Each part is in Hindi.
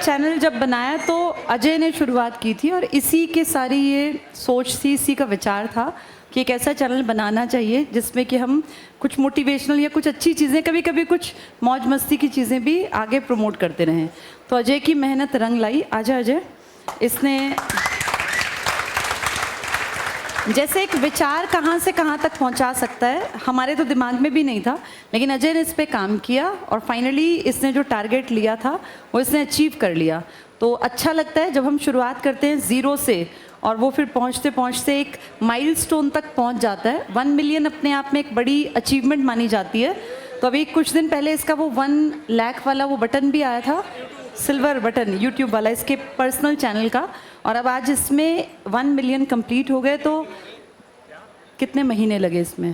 चैनल जब बनाया तो अजय ने शुरुआत की थी और इसी के सारी ये सोच थी, इसी का विचार था कि एक ऐसा चैनल बनाना चाहिए जिसमें कि हम कुछ मोटिवेशनल या कुछ अच्छी चीज़ें, कभी कभी कुछ मौज मस्ती की चीज़ें भी आगे प्रमोट करते रहें। तो अजय की मेहनत रंग लाई। आजा अजय। इसने जैसे एक विचार कहाँ से कहाँ तक पहुँचा सकता है, हमारे तो दिमाग में भी नहीं था, लेकिन अजय ने इस पे काम किया और फाइनली इसने जो टारगेट लिया था वो इसने अचीव कर लिया। तो अच्छा लगता है जब हम शुरुआत करते हैं ज़ीरो से और वो फिर पहुँचते पहुँचते एक माइलस्टोन तक पहुँच जाता है। 1 मिलियन अपने आप में एक बड़ी अचीवमेंट मानी जाती है। तो अभी कुछ दिन पहले इसका वो 1 लाख वाला वो बटन भी आया था, सिल्वर बटन यूट्यूब वाला, इसके पर्सनल चैनल का। और अब आज इसमें 1 मिलियन कंप्लीट हो गए। तो कितने महीने लगे इसमें?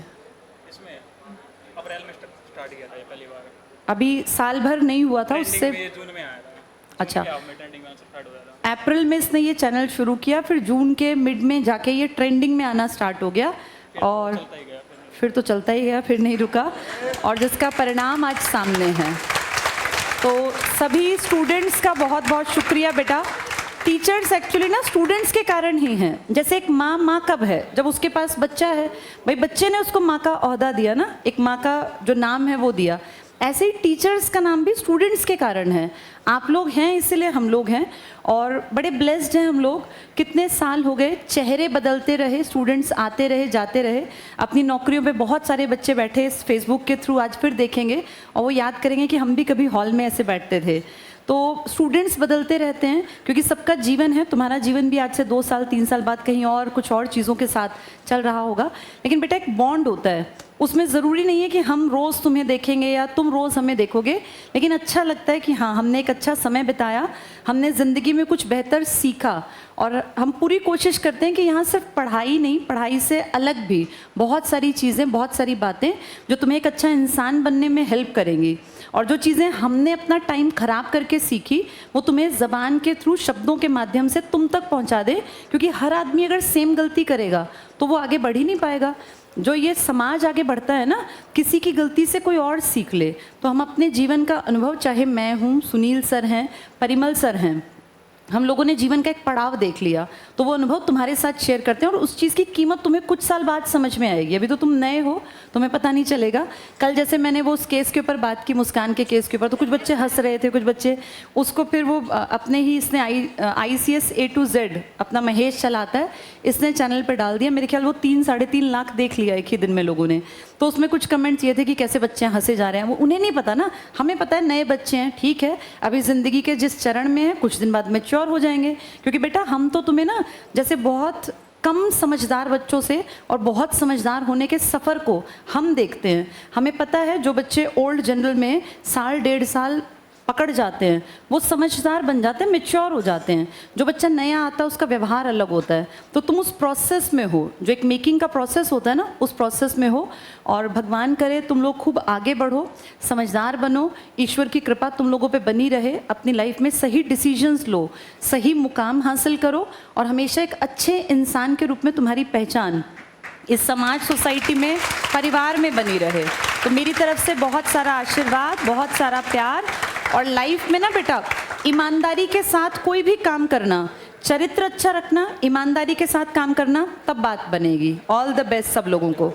अप्रैल में स्टार्ट किया था ये पहली बार। अभी साल भर नहीं हुआ था उससे। जून में आया था। अच्छा, ट्रेंडिंग में स्टार्ट हो गया था। अप्रैल में इसने ये चैनल शुरू किया, फिर जून के मिड में जाके ये ट्रेंडिंग में आना स्टार्ट हो गया और फिर तो चलता ही गया, फिर नहीं रुका, और जिसका परिणाम आज सामने है। तो सभी स्टूडेंट्स का बहुत बहुत शुक्रिया बेटा। टीचर्स एक्चुअली ना स्टूडेंट्स के कारण ही हैं। जैसे एक माँ कब है? जब उसके पास बच्चा है, भाई बच्चे ने उसको माँ का ओहदा दिया ना, एक माँ का जो नाम है वो दिया। ऐसे ही टीचर्स का नाम भी स्टूडेंट्स के कारण है। आप लोग हैं इसीलिए हम लोग हैं और बड़े ब्लेस्ड हैं हम लोग। कितने साल हो गए, चेहरे बदलते रहे, स्टूडेंट्स आते रहे जाते रहे। अपनी नौकरियों पे बहुत सारे बच्चे बैठे इस फेसबुक के थ्रू आज फिर देखेंगे और वो याद करेंगे कि हम भी कभी हॉल में ऐसे बैठते थे। तो स्टूडेंट्स बदलते रहते हैं क्योंकि सबका जीवन है। तुम्हारा जीवन भी आज से 2 साल 3 साल बाद कहीं और कुछ और चीज़ों के साथ चल रहा होगा, लेकिन बेटा एक बॉन्ड होता है, उसमें ज़रूरी नहीं है कि हम रोज़ तुम्हें देखेंगे या तुम रोज़ हमें देखोगे, लेकिन अच्छा लगता है कि हाँ हमने एक अच्छा समय बिताया, हमने ज़िंदगी में कुछ बेहतर सीखा। और हम पूरी कोशिश करते हैं कि यहाँ सिर्फ पढ़ाई नहीं, पढ़ाई से अलग भी बहुत सारी चीज़ें, बहुत सारी बातें जो तुम्हें एक अच्छा इंसान बनने में हेल्प करेंगी। और जो चीज़ें हमने अपना टाइम ख़राब करके सीखी वो तुम्हें ज़बान के थ्रू, शब्दों के माध्यम से तुम तक पहुँचा दे, क्योंकि हर आदमी अगर सेम गलती करेगा तो वो आगे बढ़ ही नहीं पाएगा। जो ये समाज आगे बढ़ता है ना, किसी की गलती से कोई और सीख ले। तो हम अपने जीवन का अनुभव, चाहे मैं हूँ, सुनील सर हैं, परिमल सर हैं, हम लोगों ने जीवन का एक पड़ाव देख लिया, तो वो अनुभव तुम्हारे साथ शेयर करते हैं और उस चीज़ की कीमत तुम्हें कुछ साल बाद समझ में आएगी। अभी तो तुम नए हो, तुम्हें पता नहीं चलेगा। कल जैसे मैंने वो उस केस के ऊपर बात की, मुस्कान के केस के ऊपर, तो कुछ बच्चे हंस रहे थे, कुछ बच्चे उसको फिर वो अपने ही, इसने ICS A to Z अपना महेश चलाता है, इसने चैनल पर डाल दिया। मेरे ख्याल वो 3-3.5 लाख देख लिया एक ही दिन में लोगों ने। तो उसमें कुछ कमेंट्स ये थे कि कैसे बच्चे हंसे जा रहे हैं। वो उन्हें नहीं पता ना, हमें पता है नए बच्चे हैं, ठीक है, अभी ज़िंदगी के जिस चरण में है कुछ दिन बाद मैच्योर हो जाएंगे। क्योंकि बेटा हम तो तुम्हें ना जैसे बहुत कम समझदार बच्चों से और बहुत समझदार होने के सफ़र को हम देखते हैं। हमें पता है जो बच्चे ओल्ड जनरल में 1.5 साल पकड़ जाते हैं वो समझदार बन जाते हैं, मैच्योर हो जाते हैं। जो बच्चा नया आता है उसका व्यवहार अलग होता है। तो तुम उस प्रोसेस में हो, जो एक मेकिंग का प्रोसेस होता है ना, उस प्रोसेस में हो। और भगवान करे तुम लोग खूब आगे बढ़ो, समझदार बनो, ईश्वर की कृपा तुम लोगों पे बनी रहे, अपनी लाइफ में सही डिसीजंस लो, सही मुकाम हासिल करो और हमेशा एक अच्छे इंसान के रूप में तुम्हारी पहचान इस समाज, सोसाइटी में, परिवार में बनी रहे। तो मेरी तरफ से बहुत सारा आशीर्वाद, बहुत सारा प्यार। और लाइफ में ना बेटा ईमानदारी के साथ कोई भी काम करना, चरित्र अच्छा रखना, ईमानदारी के साथ काम करना, तब बात बनेगी। ऑल द बेस्ट सब लोगों को।